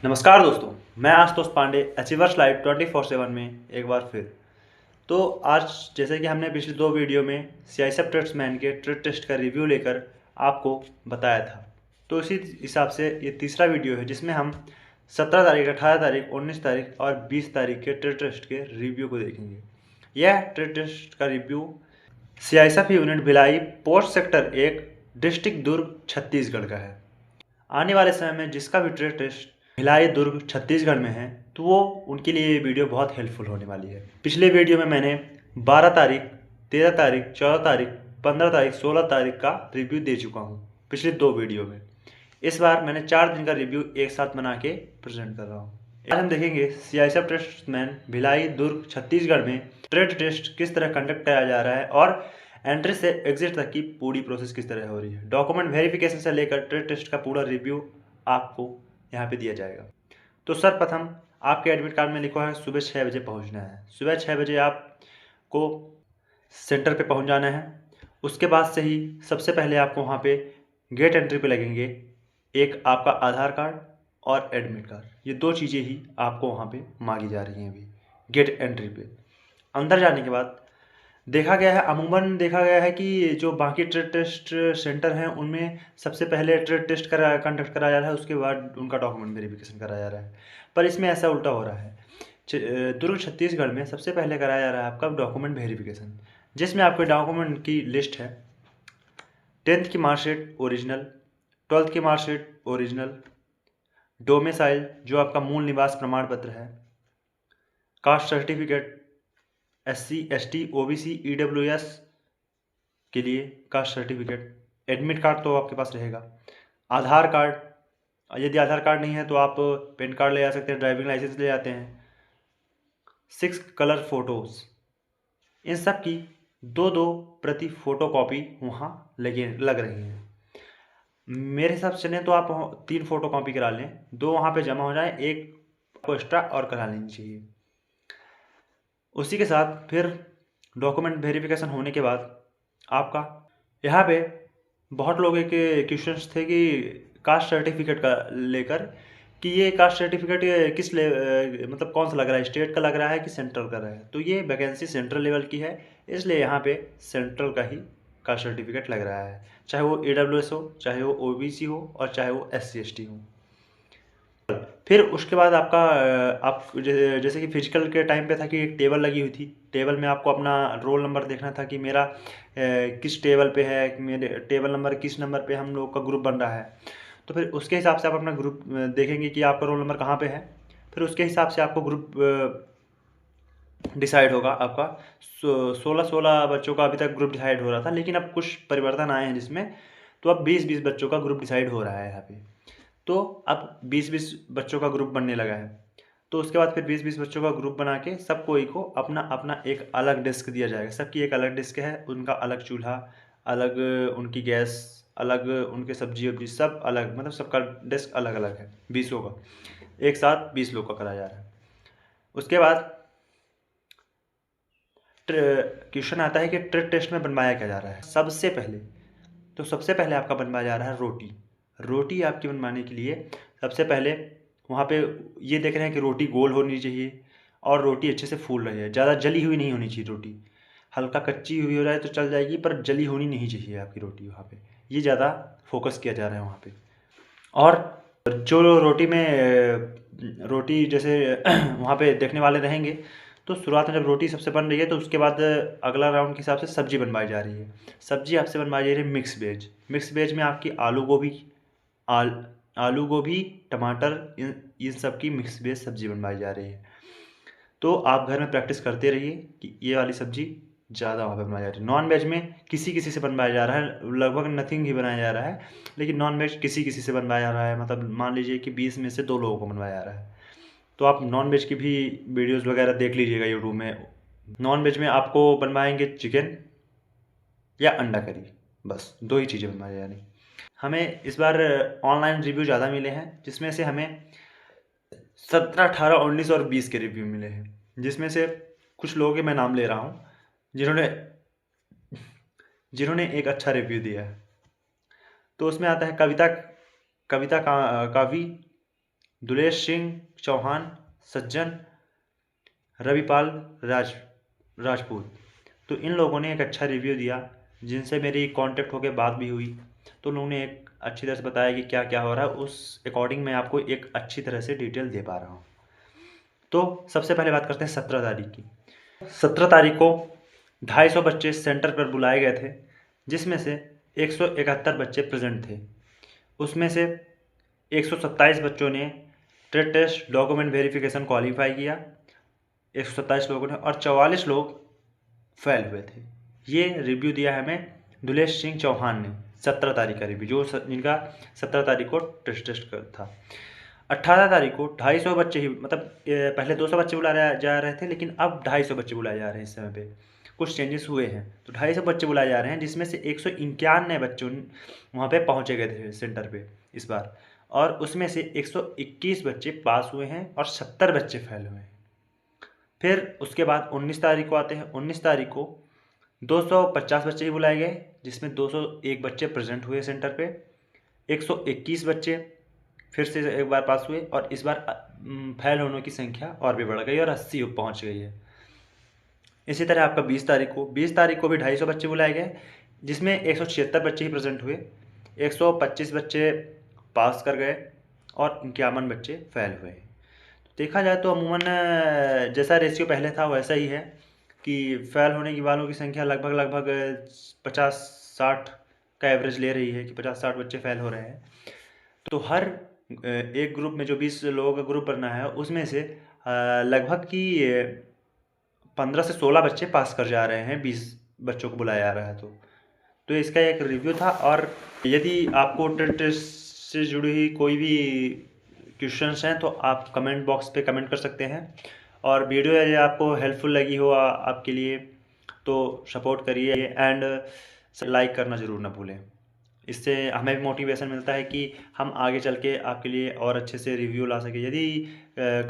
नमस्कार दोस्तों, मैं आशुतोष पांडे अचीवर्स लाइव 24/7 में एक बार फिर। तो आज जैसे कि हमने पिछले 2 वीडियो में सीआईएसएफ ट्रेड्समैन के ट्रेड टेस्ट का रिव्यू लेकर आपको बताया था। तो इसी हिसाब से ये तीसरा वीडियो है जिसमें हम 17 तारीख, 18 तारीख, 19 तारीख और 20 तारीख के ट्रेड टेस्ट के रिव्यू को देखेंगे। यह ट्रेड टेस्ट का review CISF unit Bhilai, post sector 1, district Durg, Chhattisgarh का है। आने वाले समय में जिसका भी ट्रेड टेस्ट भिलाई दुर्ग छत्तीसगढ़ में है तो वो उनके लिए ये वीडियो बहुत हेल्पफुल होने वाली है। पिछले वीडियो में मैंने 12 तारीख, 13 तारीख, 14 तारीख, 15 तारीख, 16 तारीख का रिव्यू दे चुका हूँ पिछले 2 वीडियो में। इस बार मैंने 4 दिन का रिव्यू एक साथ बना के प्रेजेंट कर रहा हूँ। आज हम देखेंगे सीआईएसएफ ट्रेड्समैन भिलाई दुर्ग छत्तीसगढ़ में ट्रेड टेस्ट किस तरह कंडक्ट कराया जा रहा है और एंट्री से एग्जिट तक की पूरी प्रोसेस किस तरह हो रही है। डॉक्यूमेंट वेरिफिकेशन से लेकर ट्रेड टेस्ट का पूरा रिव्यू आपको यहाँ पे दिया जाएगा। तो सर्वप्रथम आपके एडमिट कार्ड में लिखा है सुबह 6 बजे पहुँचना है। सुबह 6 बजे आपको सेंटर पे पहुँच जाना है। उसके बाद से ही सबसे पहले आपको वहाँ पे गेट एंट्री पे लगेंगे एक आपका आधार कार्ड और एडमिट कार्ड। ये 2 चीज़ें ही आपको वहाँ पे मांगी जा रही हैं अभी गेट एंट्री पे। अंदर जाने के बाद अमूमन देखा गया है कि जो बाकी ट्रेड टेस्ट सेंटर हैं उनमें सबसे पहले ट्रेड टेस्ट कंडक्ट कराया जा रहा है, उसके बाद उनका डॉक्यूमेंट वेरिफिकेशन कराया जा रहा है। पर इसमें ऐसा उल्टा हो रहा है। दुर्ग छत्तीसगढ़ में सबसे पहले कराया जा रहा है आपका डॉक्यूमेंट वेरिफिकेशन, जिसमें आपके डॉक्यूमेंट की लिस्ट है। 10th की मार्कशीट ओरिजिनल, 12th की मार्कशीट ओरिजिनल, डोमिसाइल जो आपका मूल निवास प्रमाण पत्र है, caste certificate, SC, ST, OBC, EWS के लिए कास्ट सर्टिफिकेट, एडमिट कार्ड तो आपके पास रहेगा, आधार कार्ड, यदि आधार कार्ड नहीं है तो आप पैन कार्ड ले जा सकते हैं, ड्राइविंग लाइसेंस ले जाते हैं, 6 कलर फोटोज़, इन सब की 2-2 प्रति फोटो कॉपी वहाँ लग रही हैं। मेरे हिसाब से चलें तो आप 3 फोटो कॉपी करा लें, 2 वहाँ पे जमा हो जाए, 1 आपको एक्स्ट्रा और करा लेनी चाहिए। उसी के साथ फिर डॉक्यूमेंट वेरिफिकेशन होने के बाद आपका यहाँ पे बहुत लोगों के क्वेश्चंस थे कि कास्ट सर्टिफिकेट का लेकर कि ये कास्ट सर्टिफिकेट मतलब कौन सा लग रहा है, स्टेट का लग रहा है कि सेंट्रल का रहा है। तो ये वैकेंसी सेंट्रल लेवल की है, इसलिए यहाँ पे सेंट्रल का ही कास्ट सर्टिफिकेट लग रहा है, चाहे वो EWS हो, चाहे वो OBC हो और चाहे वो SC ST हो। फिर उसके बाद आपका आप जैसे कि फिजिकल के टाइम पे था कि एक टेबल लगी हुई थी। टेबल में आपको अपना रोल नंबर देखना था कि मेरा किस टेबल पे है, मेरे टेबल नंबर किस नंबर पे हम लोग का ग्रुप बन रहा है। तो फिर उसके हिसाब से आप अपना ग्रुप देखेंगे कि आपका रोल नंबर कहाँ पे है। फिर उसके हिसाब से आपको ग्रुप डिसाइड होगा आपका। 16 बच्चों का अभी तक ग्रुप डिसाइड हो रहा था, लेकिन अब कुछ परिवर्तन आए हैं जिसमें तो अब 20-20 बच्चों का ग्रुप डिसाइड हो रहा है यहाँ पे। तो अब 20-20 बच्चों का ग्रुप बनने लगा है। तो उसके बाद फिर 20-20 बच्चों का ग्रुप बना के सब कोई को अपना अपना एक अलग डेस्क दिया जाएगा। सबकी एक अलग डेस्क है, उनका अलग चूल्हा, अलग उनकी गैस, अलग उनके सब्जी वब्जी सब अलग, मतलब सबका डेस्क अलग अलग है। 20 का एक साथ 20 लोग का कराया जा रहा है। उसके बाद क्वेश्चन आता है कि ट्रेड टेस्ट में बनवाया क्या जा रहा है। सबसे पहले आपका बनवाया जा रहा है रोटी। रोटी आपकी बनवाने के लिए सबसे पहले वहाँ पे ये देख रहे हैं कि रोटी गोल होनी चाहिए और रोटी अच्छे से फूल रही है, ज़्यादा जली हुई नहीं होनी चाहिए रोटी। हल्का कच्ची हुई हो जाए तो चल जाएगी, पर जली होनी नहीं चाहिए आपकी रोटी वहाँ पे। ये ज़्यादा फोकस किया जा रहा है वहाँ पे। और जो रोटी में रोटी जैसे वहाँ पे देखने वाले रहेंगे, तो शुरुआत में जब रोटी सबसे बन रही है तो उसके बाद अगला राउंड के हिसाब से सब्ज़ी बनवाई जा रही है। सब्ज़ी आपसे बनवाई जा रही है मिक्स वेज। मिक्स वेज में आपकी आल आलू गोभी, टमाटर, इन सब की मिक्स वेज सब्ज़ी बनवाई जा रही है। तो आप घर में प्रैक्टिस करते रहिए कि ये वाली सब्ज़ी ज़्यादा वहाँ पे बनाई जा रही है। नॉन वेज में किसी किसी से बनवाया जा रहा है, लगभग नथिंग ही बनाया जा रहा है, लेकिन नॉन वेज किसी किसी से बनवाया जा रहा है। मतलब मान लीजिए कि 20 में से 2 लोगों को बनवाया जा रहा है। तो आप नॉन वेज की भी वीडियोस वगैरह देख लीजिएगा यूट्यूब में। नॉन वेज में आपको बनवाएंगे चिकन या अंडा करी, बस 2 ही चीज़ें बनवाई जा रही। हमें इस बार ऑनलाइन रिव्यू ज़्यादा मिले हैं, जिसमें से हमें 17, 18, 19 और 20 के रिव्यू मिले हैं, जिसमें से कुछ लोगों के मैं नाम ले रहा हूँ जिन्होंने जिन्होंने एक अच्छा रिव्यू दिया है। तो उसमें आता है कविता कविता कावी, दुलेश सिंह चौहान, सज्जन, रविपाल राजपूत। तो इन लोगों ने एक अच्छा रिव्यू दिया, जिनसे मेरी कांटेक्ट होकर बात भी हुई। तो उन्होंने एक अच्छी तरह से बताया कि क्या क्या हो रहा है, उस अकॉर्डिंग मैं आपको एक अच्छी तरह से डिटेल दे पा रहा हूँ। तो सबसे पहले बात करते हैं 17 तारीख की। 17 तारीख को 250 बच्चे सेंटर पर बुलाए गए थे, जिसमें से 171 बच्चे प्रेजेंट थे। उसमें से 127 बच्चों ने trade test document verification qualify किया, 127 लोगों ने, और 44 लोग फेल हुए थे। ये रिव्यू दिया है हमें दुलेश सिंह चौहान ने, 17 तारीख का रिव्यू, जिनका 17 तारीख को टेस्ट था। 18 तारीख को 250 बच्चे ही, मतलब पहले 200 बच्चे बुलाए जा रहे थे, लेकिन अब 250 बच्चे बुलाए जा रहे हैं। इस समय पे कुछ चेंजेस हुए हैं, तो 250 बच्चे बुलाए जा रहे हैं, जिसमें से 191 बच्चे वहाँ पे पहुँचे गए थे सेंटर पे इस बार, और उसमें से 121 बच्चे पास हुए हैं और 70 बच्चे फेल हुए हैं। फिर उसके बाद 19 तारीख को आते हैं। 19 तारीख को 250 बच्चे ही बुलाए गए, जिसमें 201 बच्चे प्रेजेंट हुए सेंटर पे, 121 बच्चे फिर से एक बार पास हुए, और इस बार फेल होने की संख्या और भी बढ़ गई और 80 पहुंच गई है। इसी तरह आपका 20 तारीख को भी 250 बच्चे बुलाए गए, जिसमें 176 बच्चे ही प्रेजेंट हुए, 125 बच्चे पास कर गए और 51 बच्चे फेल हुए। तो देखा जाए तो अमूमन जैसा रेशियो पहले था वैसा ही है, कि फेल होने की वालों की संख्या लगभग 50-60 का एवरेज ले रही है, कि 50-60 बच्चे फेल हो रहे हैं। तो हर एक ग्रुप में जो 20 लोगों का ग्रुप बनना है, उसमें से लगभग की 15 से 16 बच्चे पास कर जा रहे हैं, 20 बच्चों को बुलाया जा रहा है। तो इसका एक रिव्यू था। और यदि आपको टेस्ट से जुड़ी हुई कोई भी क्वेश्चंस हैं तो आप कमेंट बॉक्स पे कमेंट कर सकते हैं। और वीडियो यदि आपको हेल्पफुल लगी हो आपके लिए, तो सपोर्ट करिए एंड लाइक करना ज़रूर ना भूलें। इससे हमें भी मोटिवेशन मिलता है कि हम आगे चल के आपके लिए और अच्छे से रिव्यू ला सकें। यदि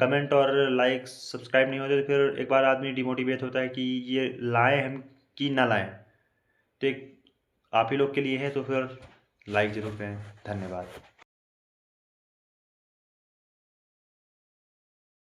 कमेंट और लाइक सब्सक्राइब नहीं होते तो फिर एक बार आदमी डिमोटिवेट होता है कि ये लाएं हम कि ना लाएं। तो एक आप ही लोग के लिए है, तो फिर लाइक ज़रूर करें। धन्यवाद।